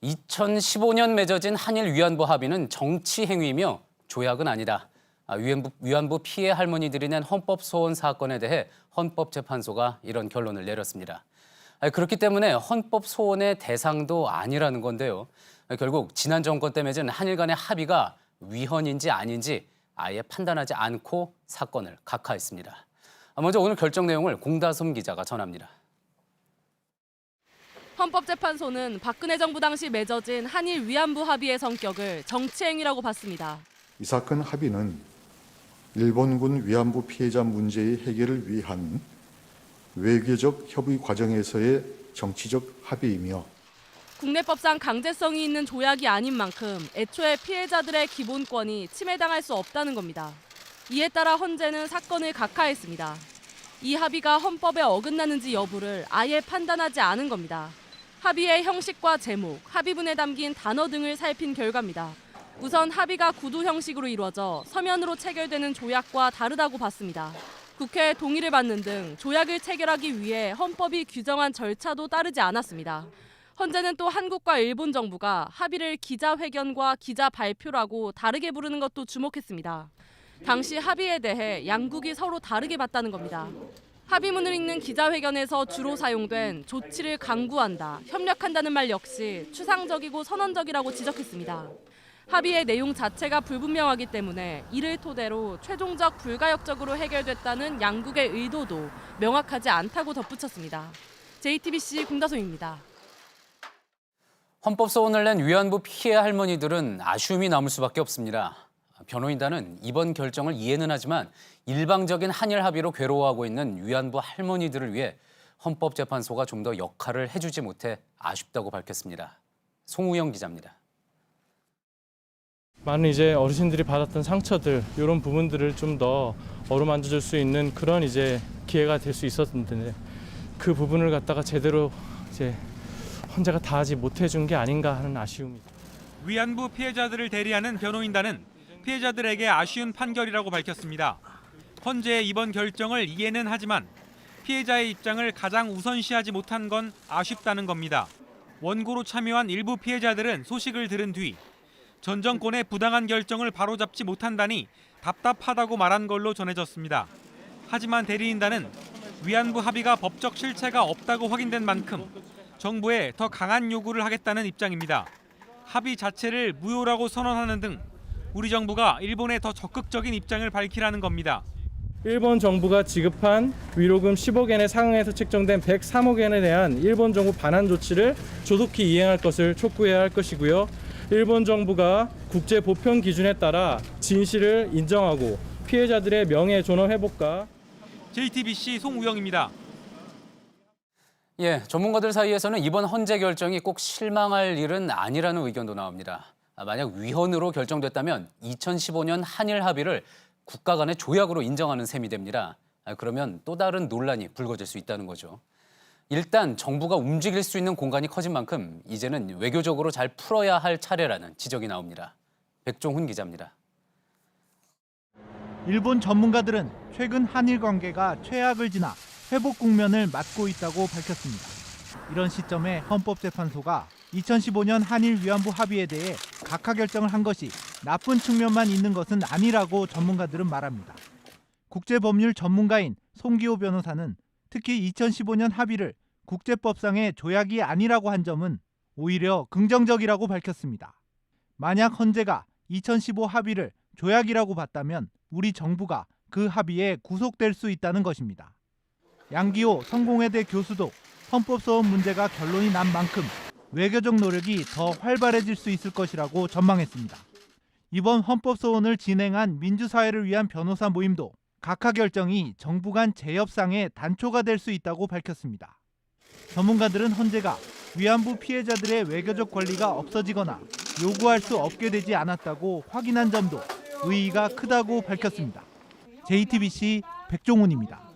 2015년 맺어진 한일 위안부 합의는 정치 행위이며 조약은 아니다. 위안부 피해 할머니들이 낸 헌법 소원 사건에 대해 헌법재판소가 이런 결론을 내렸습니다. 그렇기 때문에 헌법 소원의 대상도 아니라는 건데요. 결국 지난 정권 때 맺은 한일 간의 합의가 위헌인지 아닌지 아예 판단하지 않고 사건을 각하했습니다. 먼저 오늘 결정 내용을 공다솜 기자가 전합니다. 헌법재판소는 박근혜 정부 당시 맺어진 한일 위안부 합의의 성격을 정치행위라고 봤습니다. 이 사건 합의는 일본군 위안부 피해자 문제의 해결을 위한 외교적 협의 과정에서의 정치적 합의이며 국내법상 강제성이 있는 조약이 아닌 만큼 애초에 피해자들의 기본권이 침해당할 수 없다는 겁니다. 이에 따라 헌재는 사건을 각하했습니다. 이 합의가 헌법에 어긋나는지 여부를 아예 판단하지 않은 겁니다. 합의의 형식과 제목, 합의문에 담긴 단어 등을 살핀 결과입니다. 우선 합의가 구두 형식으로 이루어져 서면으로 체결되는 조약과 다르다고 봤습니다. 국회의 동의를 받는 등 조약을 체결하기 위해 헌법이 규정한 절차도 따르지 않았습니다. 헌재는 또 한국과 일본 정부가 합의를 기자회견과 기자 발표라고 다르게 부르는 것도 주목했습니다. 당시 합의에 대해 양국이 서로 다르게 봤다는 겁니다. 합의문을 읽는 기자회견에서 주로 사용된 조치를 강구한다, 협력한다는 말 역시 추상적이고 선언적이라고 지적했습니다. 합의의 내용 자체가 불분명하기 때문에 이를 토대로 최종적 불가역적으로 해결됐다는 양국의 의도도 명확하지 않다고 덧붙였습니다. JTBC 공다솜입니다. 헌법 소원을 낸 위안부 피해 할머니들은 아쉬움이 남을 수밖에 없습니다. 변호인단은 이번 결정을 이해는 하지만 일방적인 한일 합의로 괴로워하고 있는 위안부 할머니들을 위해 헌법재판소가 좀 더 역할을 해주지 못해 아쉽다고 밝혔습니다. 송우영 기자입니다. 많은 이제 어르신들이 받았던 상처들 이런 부분들을 좀 더 어루만져 줄 수 있는 그런 이제 기회가 될 수 있었는데 그 부분을 갖다가 제대로 이제 헌재가 다 하지 못해준 게 아닌가 하는 아쉬움이. 위안부 피해자들을 대리하는 변호인단은 피해자들에게 아쉬운 판결이라고 밝혔습니다. 헌재의 이번 결정을 이해는 하지만 피해자의 입장을 가장 우선시하지 못한 건 아쉽다는 겁니다. 원고로 참여한 일부 피해자들은 소식을 들은 뒤 전 정권의 부당한 결정을 바로잡지 못한다니 답답하다고 말한 걸로 전해졌습니다. 하지만 대리인단은 위안부 합의가 법적 실체가 없다고 확인된 만큼 정부에 더 강한 요구를 하겠다는 입장입니다. 합의 자체를 무효라고 선언하는 등 우리 정부가 일본에 더 적극적인 입장을 밝히라는 겁니다. 일본 정부가 지급한 위로금 10억 엔에 상응해서 책정된 103억 엔에 대한 일본 정부 반환 조치를 조속히 이행할 것을 촉구해야 할 것이고요. 일본 정부가 국제 보편 기준에 따라 진실을 인정하고 피해자들의 명예 존엄 회복과 JTBC 송우영입니다. 전문가들 사이에서는 이번 헌재 결정이 꼭 실망할 일은 아니라는 의견도 나옵니다. 만약 위헌으로 결정됐다면 2015년 한일 합의를 국가 간의 조약으로 인정하는 셈이 됩니다. 그러면 또 다른 논란이 불거질 수 있다는 거죠. 일단 정부가 움직일 수 있는 공간이 커진 만큼 이제는 외교적으로 잘 풀어야 할 차례라는 지적이 나옵니다. 백종훈 기자입니다. 일본 전문가들은 최근 한일 관계가 최악을 지나 회복 국면을 맞고 있다고 밝혔습니다. 이런 시점에 헌법재판소가 2015년 한일 위안부 합의에 대해 각하 결정을 한 것이 나쁜 측면만 있는 것은 아니라고 전문가들은 말합니다. 국제법률 전문가인 송기호 변호사는 특히 2015년 합의를 국제법상의 조약이 아니라고 한 점은 오히려 긍정적이라고 밝혔습니다. 만약 헌재가 2015 합의를 조약이라고 봤다면 우리 정부가 그 합의에 구속될 수 있다는 것입니다. 양기호 성공회대 교수도 헌법소원 문제가 결론이 난 만큼 외교적 노력이 더 활발해질 수 있을 것이라고 전망했습니다. 이번 헌법소원을 진행한 민주사회를 위한 변호사 모임도 각하 결정이 정부 간 재협상의 단초가 될 수 있다고 밝혔습니다. 전문가들은 헌재가 위안부 피해자들의 외교적 권리가 없어지거나 요구할 수 없게 되지 않았다고 확인한 점도 의의가 크다고 밝혔습니다. JTBC 백종훈입니다.